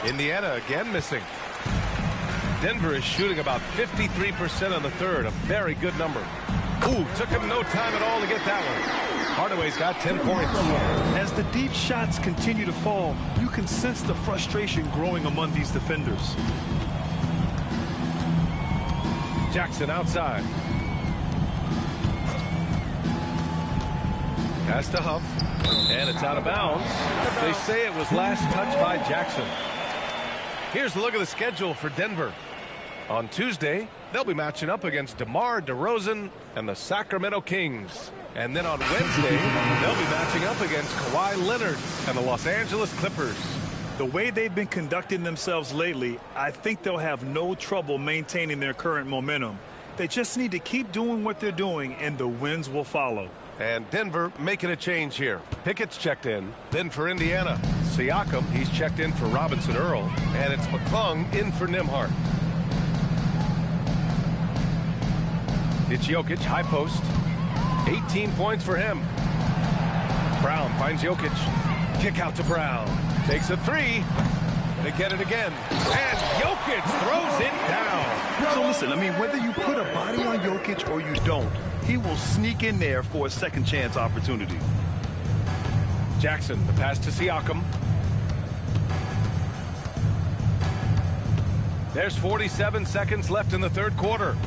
Indiana again missing. Denver is shooting about 53% on the third, a very good number. Ooh, took him no time at all to get that one. Hardaway's got 10 points. As the deep shots continue to fall, you can sense the frustration growing among these defenders. Jackson outside. Pass to Huff, and it's out of bounds. They say it was last touched by Jackson. Here's a look at the schedule for Denver. On Tuesday, they'll be matching up against DeMar DeRozan and the Sacramento Kings. And then on Wednesday, they'll be matching up against Kawhi Leonard and the Los Angeles Clippers. The way they've been conducting themselves lately, I think they'll have no trouble maintaining their current momentum. They just need to keep doing what they're doing, and the wins will follow. And Denver making a change here. Pickett's checked in. Then for Indiana, Siakam, he's checked in for Robinson Earl. And it's McClung in for Nembhard. It's Jokic, high post. 18 points for him. Brown finds Jokic. Kick out to Brown. Takes a three. They get it again. And Jokic throws it down. So listen, I mean, whether you put a body on Jokic or you don't, he will sneak in there for a second chance opportunity. Jackson, the pass to Siakam. There's 47 seconds left in the third quarter.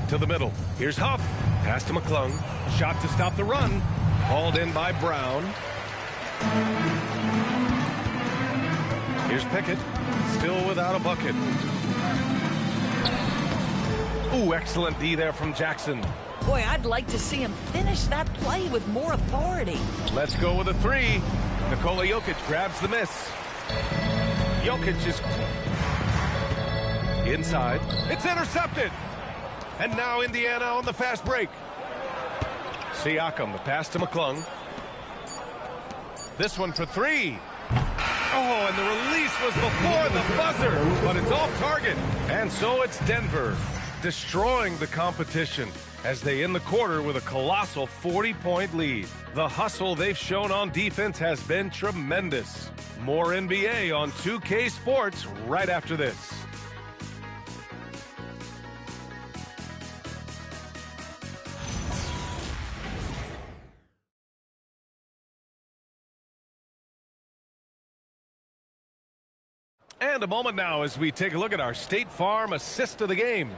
To the middle. Here's Huff. Pass to McClung. Shot to stop the run. Hauled in by Brown. Here's Pickett. Still without a bucket. Ooh, excellent D there from Jackson. Boy, I'd like to see him finish that play with more authority. Let's go with a three. Nikola Jokic grabs the miss. Jokic is inside. It's intercepted. And now Indiana on the fast break. Siakam, the pass to McClung. This one for three. Oh, and the release was before the buzzer, but it's off target. And so it's Denver destroying the competition as they end the quarter with a colossal 40-point lead. The hustle they've shown on defense has been tremendous. More NBA on 2K Sports right after this. And a moment now as we take a look at our State Farm assist of the game.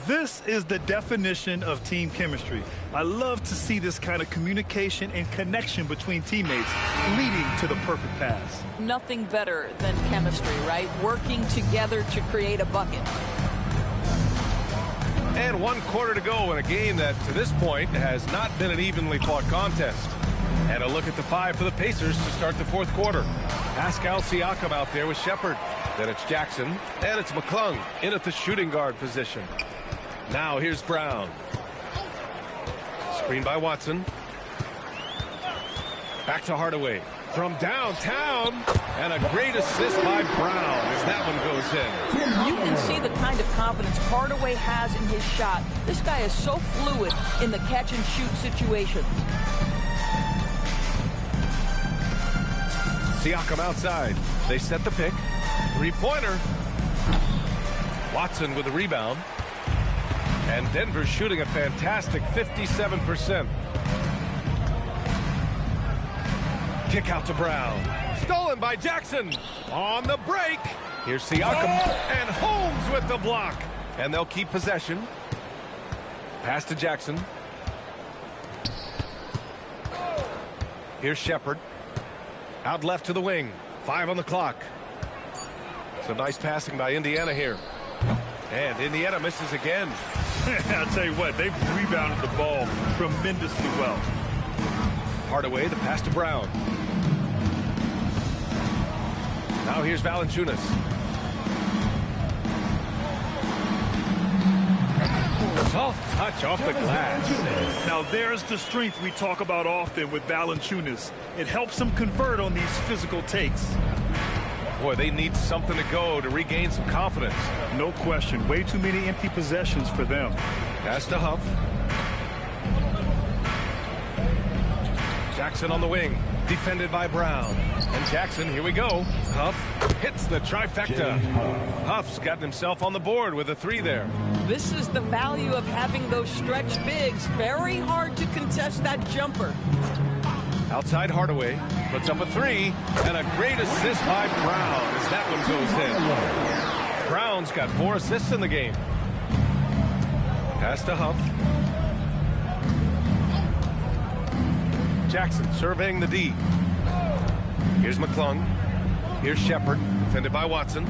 This is the definition of team chemistry. I love to see this kind of communication and connection between teammates leading to the perfect pass. Nothing better than chemistry, right? Working together to create a bucket. And 1 quarter to go in a game that to this point has not been an evenly fought contest. And a look at the five for the Pacers to start the fourth quarter. Pascal Siakam out there with Shepherd. Then it's Jackson. And it's McClung in at the shooting guard position. Now here's Brown. Screen by Watson. Back to Hardaway. From downtown. And a great assist by Brown as that one goes in. You can see the kind of confidence Hardaway has in his shot. This guy is so fluid in the catch and shoot situations. Siakam outside. They set the pick. Three-pointer. Watson with the rebound. And Denver's shooting a fantastic 57%. Kick out to Brown. Stolen by Jackson. On the break. Here's Siakam. And Holmes with the block. And they'll keep possession. Pass to Jackson. Here's Shepherd. Out left to the wing. 5 on the clock. Some nice passing by Indiana here. And Indiana misses again. I'll tell you what, they've rebounded the ball tremendously well. Hardaway, the pass to Brown. Now here's Valanciunas. Soft touch off the glass. Now there's the strength we talk about often with Valanciunas. It helps him convert on these physical takes. Boy, they need something to go to regain some confidence. No question. Way too many empty possessions for them. Pass to Huff. Jackson on the wing, defended by Brown. And Jackson, here we go. Huff hits the trifecta. Huff's gotten himself on the board with a 3 there. This is the value of having those stretch bigs. Very hard to contest that jumper. Outside Hardaway puts up a 3, and a great assist by Brown as that one goes in. Brown's got 4 assists in the game. Pass to Huff. Jackson surveying the D. Here's McClung. Here's Shepard, defended by Watson.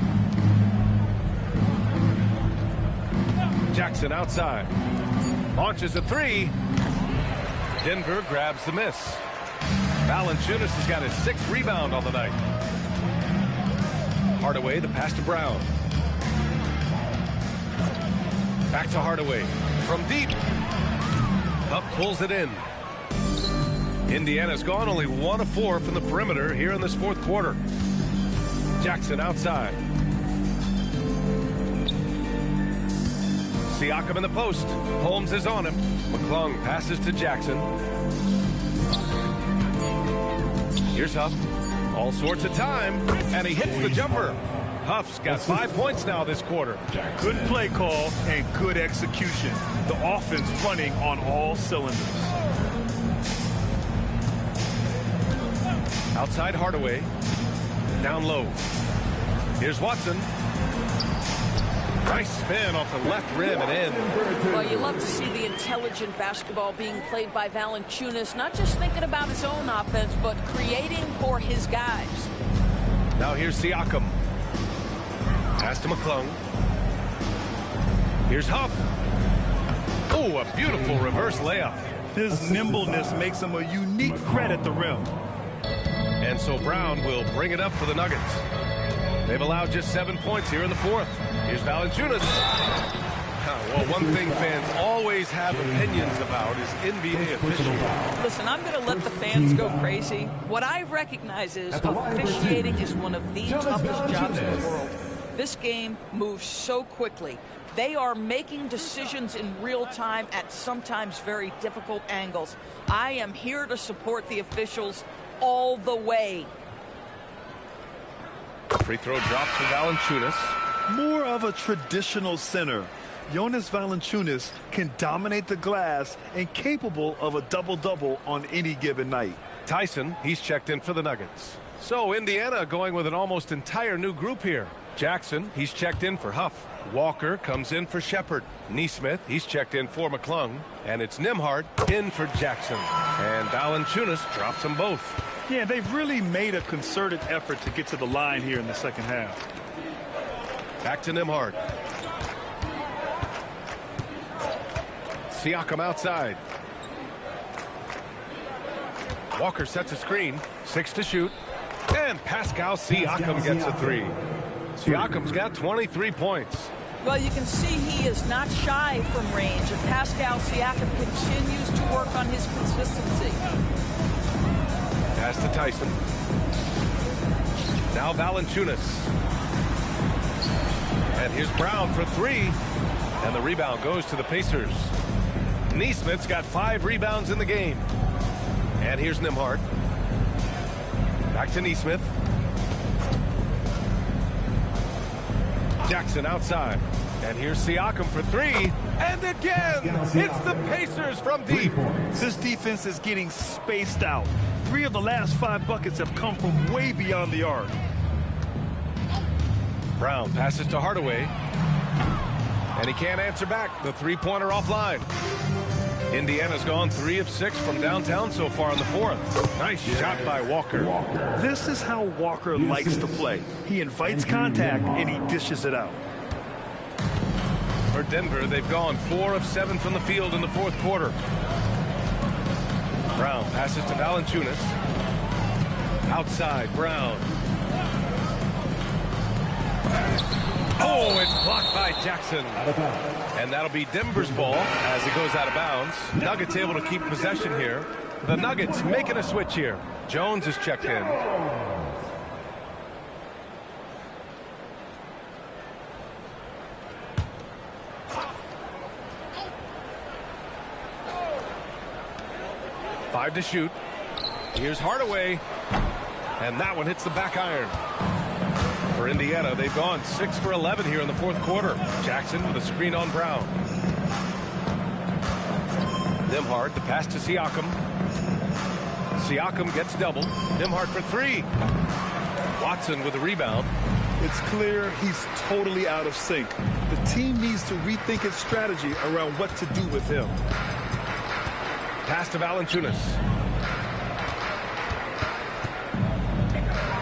Jackson outside. Launches a 3. Denver grabs the miss. Valanciunas has got his 6th rebound on the night. Hardaway, the pass to Brown. Back to Hardaway. From deep. Huff pulls it in. Indiana's gone only 1 of 4 from the perimeter here in this 4th quarter. Jackson outside. Siakam in the post. Holmes is on him. McClung passes to Jackson. Here's Huff. All sorts of time, and he hits the jumper. Huff's got 5 points now this quarter. Good play call and good execution. The offense running on all cylinders. Outside Hardaway. Down low. Here's Watson. Nice spin off the left rim and in. Well, you love to see the intelligent basketball being played by Valanciunas, not just thinking about his own offense, but creating for his guys. Now here's Siakam. Pass to McClung. Here's Huff. Oh, a beautiful reverse layup. His nimbleness makes him a unique threat at the rim. And so Brown will bring it up for the Nuggets. They've allowed just 7 points here in the 4th. Here's Valanciunas. Well, one thing fans always have opinions about is NBA officiating. Listen, I'm going to let the fans go crazy. What I recognize is officiating is one of the toughest jobs in the world. This game moves so quickly. They are making decisions in real time at sometimes very difficult angles. I am here to support the officials all the way. Free throw drops for Valanciunas. More of a traditional center. Jonas Valanciunas can dominate the glass and capable of a double-double on any given night. Tyson, he's checked in for the Nuggets. So Indiana going with an almost entire new group here. Jackson, he's checked in for Huff. Walker comes in for Shepard. Neesmith, he's checked in for McClung. And it's Nembhard in for Jackson. And Valanciunas drops them both. Yeah, they've really made a concerted effort to get to the line here in the second half. Back to Nembhard. Siakam outside. Walker sets a screen. 6 to shoot. And Pascal Siakam gets a 3. Siakam's got 23 points. Well, you can see he is not shy from range, and Pascal Siakam continues to work on his consistency. Pass to Tyson. Now Valanciunas. And here's Brown for 3. And the rebound goes to the Pacers. Neesmith's got 5 rebounds in the game. And here's Nembhard. Back to Neesmith. Jackson outside. And here's Siakam for 3. And again, it's the Pacers from deep. This defense is getting spaced out. 3 of the last 5 buckets have come from way beyond the arc. Brown passes to Hardaway. And he can't answer back. The 3-pointer offline. Indiana's gone 3 of 6 from downtown so far in the 4th. Nice shot by Walker. This is how Walker likes to play. He invites contact and he dishes it out. For Denver, they've gone 4 of 7 from the field in the 4th quarter. Brown passes to Valanciunas. Outside, Brown. Oh, it's blocked by Jackson. And that'll be Denver's ball as it goes out of bounds. Nuggets able to keep possession here. The Nuggets making a switch here. Jones is checked in. 5 to shoot. Here's Hardaway. And that one hits the back iron. For Indiana, they've gone 6 for 11 here in the fourth quarter. Jackson with a screen on Brown. Nembhard, the pass to Siakam. Siakam gets double. Nembhard for 3. Watson with a rebound. It's clear he's totally out of sync. The team needs to rethink its strategy around what to do with him. Pass to Valanciunas.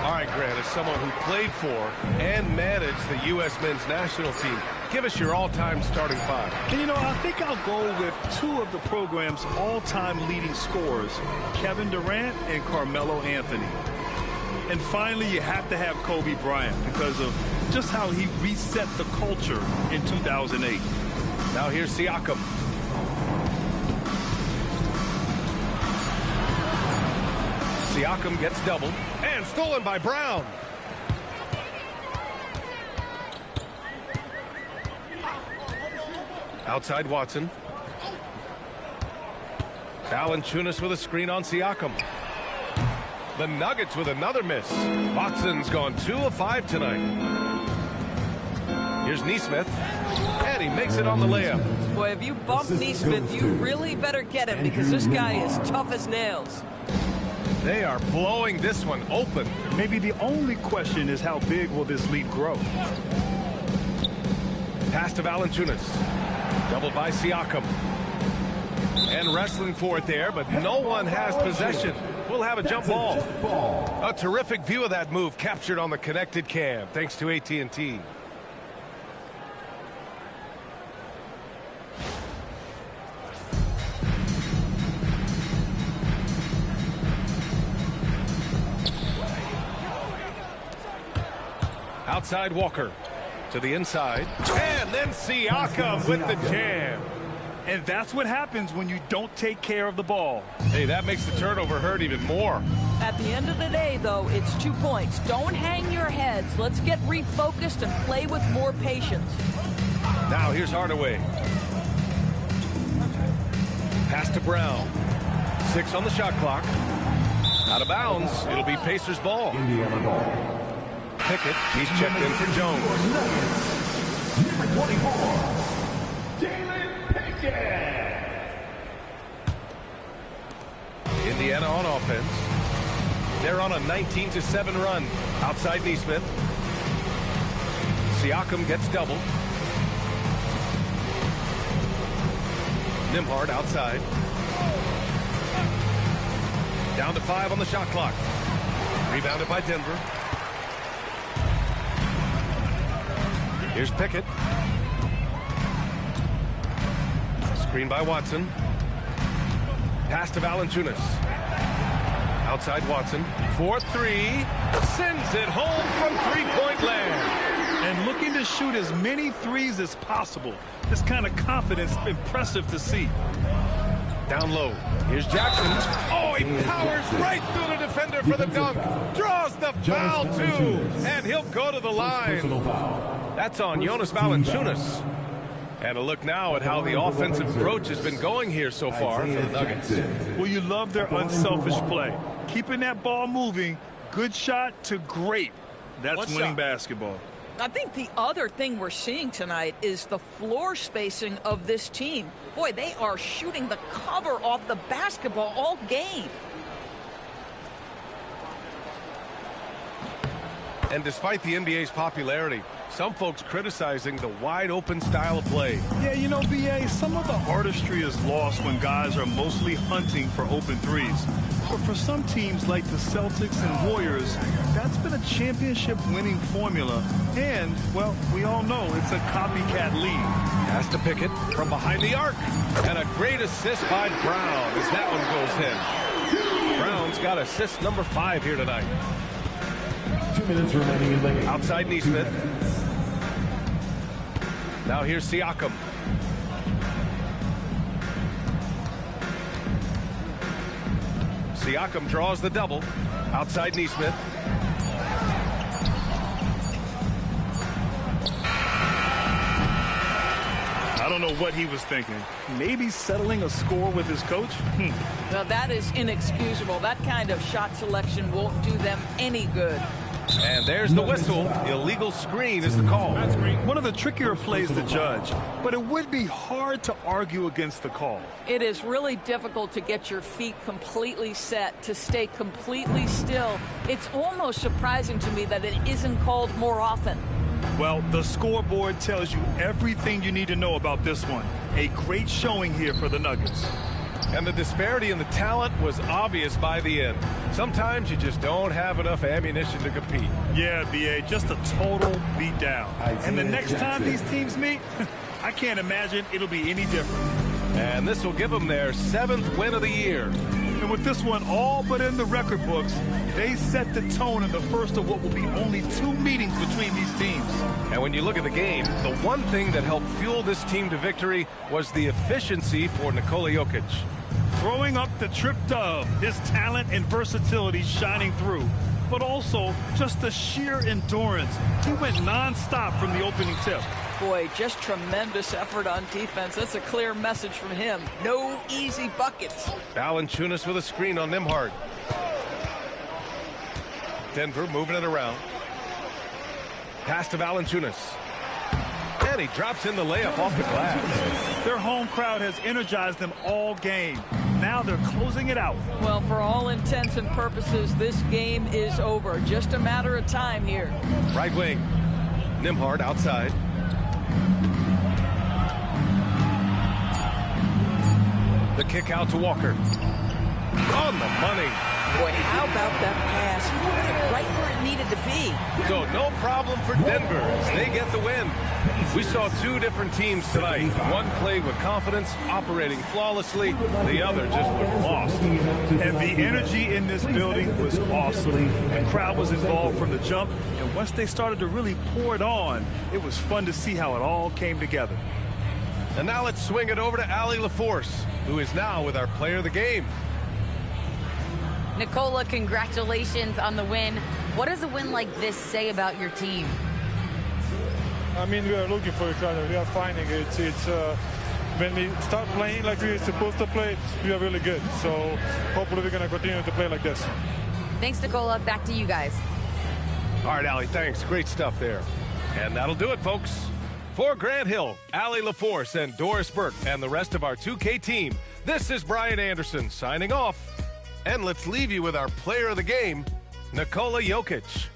All right, Grant, as someone who played for and managed the U.S. men's national team, give us your all-time starting 5. And, you know, I think I'll go with 2 of the program's all-time leading scorers, Kevin Durant and Carmelo Anthony. And finally, you have to have Kobe Bryant because of just how he reset the culture in 2008. Now here's Siakam. Siakam gets double and stolen by Brown. Outside Watson. Valanciunas with a screen on Siakam. The Nuggets with another miss. Watson's gone 2 of 5 tonight. Here's Nesmith. And he makes it on the layup. Boy, if you bump Nesmith, you really better get him because this guy is tough as nails. They are blowing this one open. Maybe the only question is how big will this lead grow? Pass to Valanciunas. Doubled by Siakam. And wrestling for it there, but no one has possession. We'll have a jump ball. A terrific view of that move captured on the connected cam, thanks to AT&T. Outside Walker to the inside. And then Siakam with the jam. And that's what happens when you don't take care of the ball. Hey, that makes the turnover hurt even more. At the end of the day, though, it's 2 points. Don't hang your heads. Let's get refocused and play with more patience. Now here's Hardaway. Pass to Brown. 6 on the shot clock. Out of bounds. It'll be Pacers ball. Indiana ball. Pickett, he's checked in for Jones. Number 24. Indiana on offense. They're on a 19-7 run. Outside Nesmith. Siakam gets double. Nembhard outside. Down to 5 on the shot clock. Rebounded by Denver. Here's Pickett. Screen by Watson. Pass to Valanciunas. Outside Watson. 4-3. Sends it home from three-point land. And looking to shoot as many threes as possible. This kind of confidence, impressive to see. Down low. Here's Jackson. Oh, he powers right through the defender for the dunk. Draws the foul, too. And he'll go to the line. That's on Jonas Valanciunas. And a look now at how the offensive approach has been going here so far for the Nuggets. Well, you love their unselfish play. Keeping that ball moving, good shot to great. That's winning basketball. I think the other thing we're seeing tonight is the floor spacing of this team. Boy, they are shooting the cover off the basketball all game. And despite the NBA's popularity, some folks criticizing the wide-open style of play. Yeah, you know, BA, some of the artistry is lost when guys are mostly hunting for open threes. But for some teams like the Celtics and Warriors, that's been a championship-winning formula. And, well, we all know it's a copycat league. Pass to Pickett from behind the arc. And a great assist by Brown as that one goes in. Brown's got assist number 5 here tonight. 2 minutes remaining in the game. Outside Nesmith. Now here's Siakam. Siakam draws the double. Outside Nesmith. don't know what he was thinking. Maybe settling a score with his coach? Well, that is inexcusable. That kind of shot selection won't do them any good. And there's the whistle. Illegal screen is the call. One of the trickier plays to judge, but it would be hard to argue against the call. It is really difficult to get your feet completely set, to stay completely still. It's almost surprising to me that it isn't called more often. Well, the scoreboard tells you everything you need to know about this one. A great showing here for the Nuggets. And the disparity in the talent was obvious by the end. Sometimes you just don't have enough ammunition to compete. Yeah, B.A., just a total beatdown. And the next time these teams meet, I can't imagine it'll be any different. And this will give them their 7th win of the year. And with this one all but in the record books, they set the tone in the first of what will be only 2 meetings between these teams. And when you look at the game, the one thing that helped fuel this team to victory was the efficiency for Nikola Jokic. Throwing up the trip dub, his talent and versatility shining through, but also just the sheer endurance. He went nonstop from the opening tip. Boy, just tremendous effort on defense. That's a clear message from him. No easy buckets. Valanciunas with a screen on Nembhard. Denver moving it around. Pass to Valanciunas. And he drops in the layup off the glass. Their home crowd has energized them all game. Now they're closing it out. Well, for all intents and purposes, this game is over. Just a matter of time here. Right wing. Nembhard outside. The kick out to Walker. On the money. Boy, how about that pass? He put it right where it needed to be. So no problem for Denver as they get the win. We saw 2 different teams tonight. One played with confidence, operating flawlessly. The other just was lost. And the energy in this building was awesome. The crowd was involved from the jump, and once they started to really pour it on, it was fun to see how it all came together. And now let's swing it over to Allie LaForce, who is now with our player of the game. Nikola, congratulations on the win. What does a win like this say about your team? I mean, we are looking for each other. We are finding it. When we start playing like we're supposed to play, we are really good. So hopefully we're going to continue to play like this. Thanks, Nikola. Back to you guys. All right, Allie, thanks. Great stuff there. And that'll do it, folks. For Grant Hill, Allie LaForce, and Doris Burke, and the rest of our 2K team, this is Brian Anderson signing off. And let's leave you with our player of the game, Nikola Jokic.